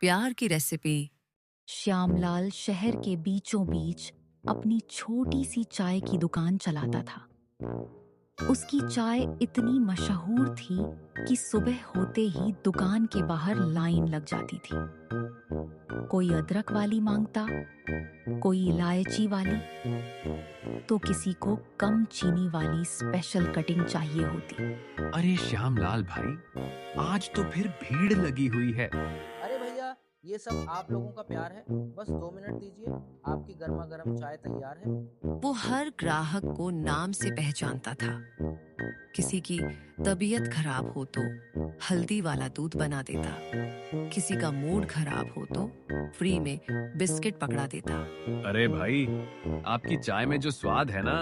प्यार की रेसिपी। श्यामलाल शहर के बीचों बीच अपनी छोटी सी चाय की दुकान चलाता था। उसकी चाय इतनी मशहूर थी कि सुबह होते ही दुकान के बाहर लाइन लग जाती थी। कोई अदरक वाली मांगता, कोई इलायची वाली, तो किसी को कम चीनी वाली स्पेशल कटिंग चाहिए होती। अरे श्यामलाल भाई, आज तो फिर भीड़ लगी हुई है। अरे भैया, ये सब आप लोगों का प्यार है। बस 2 मिनट दीजिए, आपकी गर्मा गर्म चाय तैयार है। वो हर ग्राहक को नाम से पहचानता था। किसी की तबीयत खराब हो तो हल्दी वाला दूध बना देता, किसी का मूड खराब हो तो फ्री में बिस्किट पकड़ा देता। अरे भाई, आपकी चाय में जो स्वाद है ना,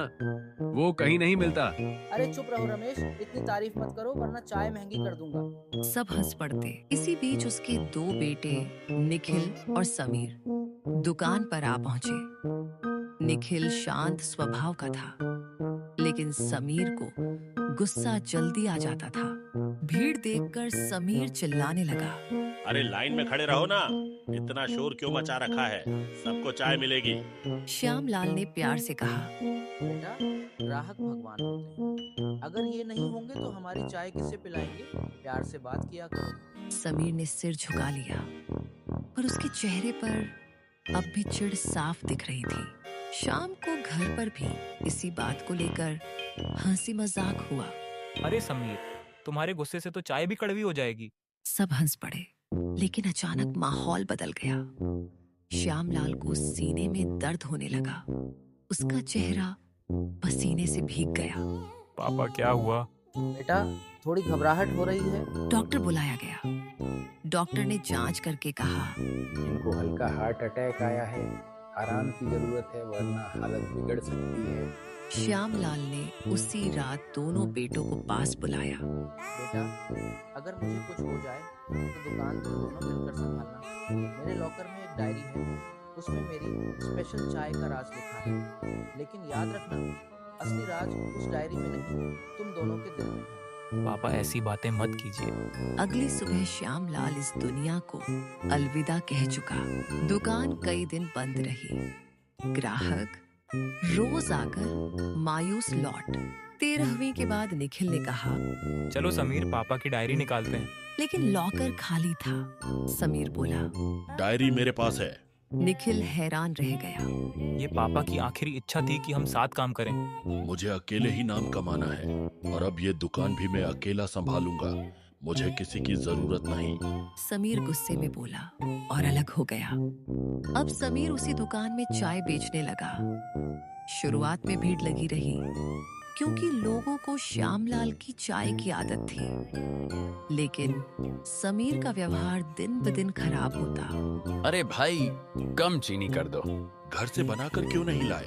वो कहीं नहीं मिलता। अरे चुप रहो रमेश, इतनी तारीफ मत करो वरना चाय महंगी कर दूंगा। सब हंस पड़ते। इसी बीच उसके 2 बेटे निखिल और समीर दुकान पर आ पहुंचे। निखिल शांत स्वभाव का था, लेकिन समीर को गुस्सा जल्दी आ जाता था। भीड़ देखकर समीर चिल्लाने लगा। अरे लाइन में खड़े रहो ना, इतना शोर क्यों मचा रखा है? सबको चाय मिलेगी। श्यामलाल ने प्यार से कहा, बेटा, ग्राहक भगवान होते हैं। अगर ये नहीं होंगे तो हमारी चाय किसे पिलाएंगे? प्यार से बात किया करो। समीर ने सिर झुका लिया, पर उसके चेहरे पर अब भी चिढ़ साफ दिख रही थी। शाम को घर पर भी इसी बात को लेकर हंसी मजाक हुआ। अरे समीर, तुम्हारे गुस्से से तो चाय भी कड़वी हो जाएगी। सब हंस पड़े, लेकिन अचानक माहौल बदल गया। श्यामलाल को सीने में दर्द होने लगा। उसका चेहरा पसीने से भीग गया। पापा, क्या हुआ? बेटा, थोड़ी घबराहट हो रही है। डॉक्टर बुलाया गया। डॉक्टर ने जांच करके कहा, इनको हल्का हार्ट अटैक आया है। आराम की जरूरत है, वरना हालत बिगड़ सकती है। श्यामलाल ने उसी रात दोनों बेटों को पास बुलाया। बेटा, अगर मुझे कुछ हो जाए तो दुकान तुम दोनों मिलकर संभालना। मेरे लॉकर में एक डायरी है, उसमें मेरी स्पेशल चाय का राज लिखा है। लेकिन याद रखना, असली राज उस डायरी में नहीं, तुम दोनों के दिल में है। पापा, ऐसी बातें मत कीजिए। अगली सुबह श्यामलाल इस दुनिया को अलविदा कह चुका। दुकान कई दिन बंद रही। ग्राहक रोज आकर मायूस लौट। 13वीं के बाद निखिल ने कहा, चलो समीर, पापा की डायरी निकालते हैं। लेकिन लॉकर खाली था। समीर बोला। डायरी मेरे पास है। निखिल हैरान रह गया। ये पापा की आखिरी इच्छा थी कि हम साथ काम करें। मुझे अकेले ही नाम कमाना है, और अब ये दुकान भी मैं अकेला संभालूंगा। मुझे किसी की जरूरत नहीं। समीर गुस्से में बोला और अलग हो गया। अब समीर उसी दुकान में चाय बेचने लगा। शुरुआत में भीड़ लगी रही, क्योंकि लोगों को श्यामलाल की चाय की आदत थी। लेकिन समीर का व्यवहार दिन ब दिन खराब होता। अरे भाई, कम चीनी कर दो। घर से बनाकर क्यों नहीं लाए?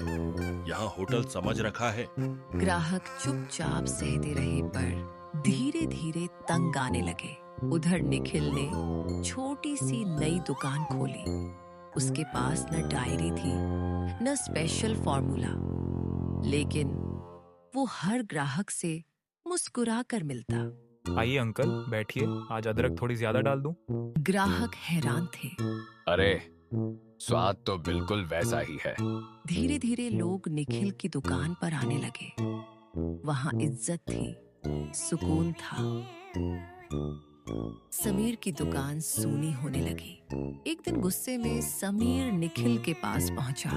यहाँ होटल समझ रखा है। ग्राहक चुपचाप सहते रहे, पर धीरे धीरे तंग आने लगे। उधर निखिल ने छोटी सी नई दुकान खोली। उसके पास न डायरी थी, न स्पेशल फॉर्मूला, लेकिन वो हर ग्राहक से मुस्कुरा कर मिलता। आइए अंकल, बैठिए, आज अदरक थोड़ी ज्यादा डाल दूं। ग्राहक हैरान थे। अरे, स्वाद तो बिल्कुल वैसा ही है। धीरे धीरे लोग निखिल की दुकान पर आने लगे। वहां इज्जत थी, सुकून था। समीर की दुकान सूनी होने लगी। एक दिन गुस्से में समीर निखिल के पास पहुंचा।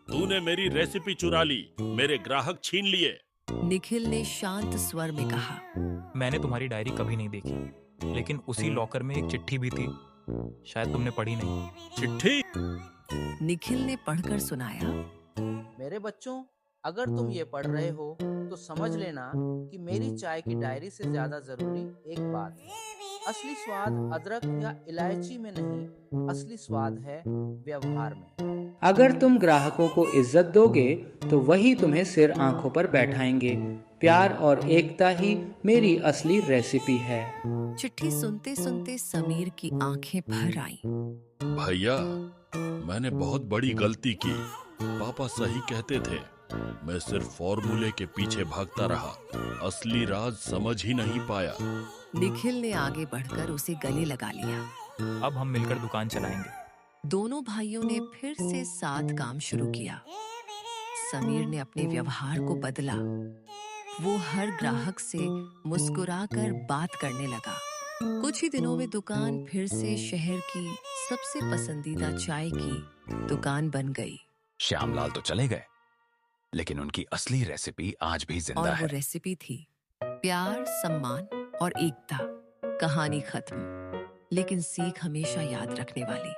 तूने मेरी रेसिपी चुरा ली, मेरे ग्राहक छीन लिए। निखिल ने शांत स्वर में कहा, मैंने तुम्हारी डायरी कभी नहीं देखी, लेकिन उसी लॉकर में एक चिट्ठी भी थी। शायद तुमने पढ़ी नहीं। चिट्ठी? निखिल ने पढ़कर सुनाया। मेरे बच्चों, अगर तुम ये पढ़ रहे हो तो समझ लेना कि मेरी चाय की डायरी से ज्यादा जरूरी एक बात है। असली स्वाद अदरक या इलायची में नहीं, असली स्वाद है व्यवहार में। अगर तुम ग्राहकों को इज्जत दोगे तो वही तुम्हें सिर आंखों पर बैठाएंगे। प्यार और एकता ही मेरी असली रेसिपी है। चिट्ठी सुनते सुनते समीर की आंखें भर आईं। भैया, मैंने बहुत बड़ी गलती की। पापा सही कहते थे, मैं सिर्फ फॉर्मूले के पीछे भागता रहा, असली राज समझ ही नहीं पाया। निखिल ने आगे बढ़कर उसे गले लगा लिया। अब हम मिलकर दुकान चलाएंगे। दोनों भाइयों ने फिर से साथ काम शुरू किया। समीर ने अपने व्यवहार को बदला। वो हर ग्राहक से मुस्कुराकर बात करने लगा। कुछ ही दिनों में दुकान फिर से शहर की सबसे पसंदीदा चाय की दुकान बन गई। श्यामलाल तो चले गए, लेकिन उनकी असली रेसिपी आज भी जिंदा और है। वो रेसिपी थी प्यार, सम्मान और एकता। कहानी खत्म, लेकिन सीख हमेशा याद रखने वाली।